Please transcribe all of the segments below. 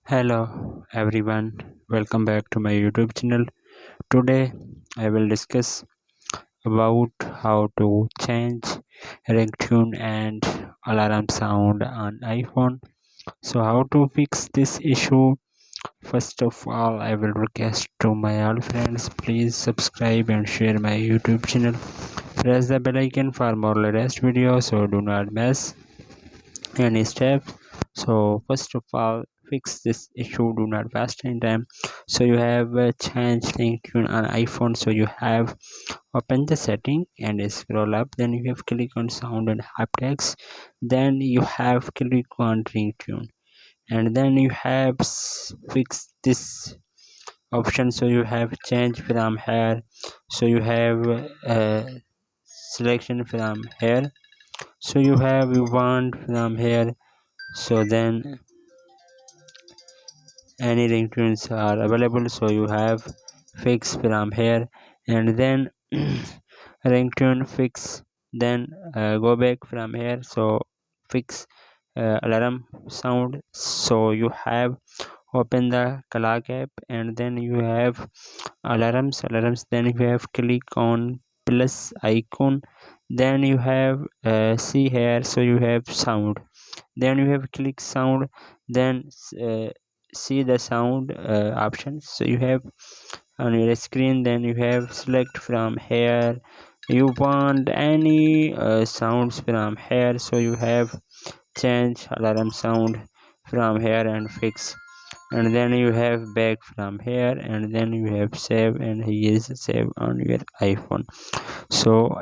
Hello everyone, welcome back to my YouTube channel. Today I will discuss about how to change ringtone and alarm sound on iPhone. So how to fix this issue? First of all, I will request to my all friends, please subscribe and share my YouTube channel. Press the bell icon for more latest videos so do not miss any steps. So first of all, fix this issue, do not waste any time. So you have changed ringtone on iPhone, so you have open the setting and scroll up, then you have click on sound and haptics, then you have click on ringtone, and then you have fix this option. So you have change from here, so you have selection from here, so you want from here. So then any ringtones are available, so you have fix from here, and then ringtone fix, then go back from here, so fix alarm sound. So you have open the clock app, and then you have alarms, then you have click on plus icon, then you have see here, so you have sound, then you have click sound, then uh, see the sound options. So you have on your screen, then you have select from here, you want any sounds from here, so you have change alarm sound from here and fix, and then you have back from here, and then you have save, and he is save on your iPhone. So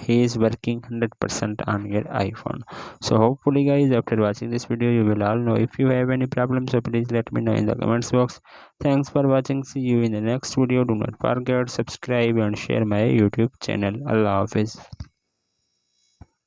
he is working 100% on your iPhone. So hopefully guys, after watching this video you will all know. If you have any problem, so please let me know in the comments box. Thanks for watching, see you in the next video. Do not forget subscribe and share my YouTube channel. Allah Hafiz.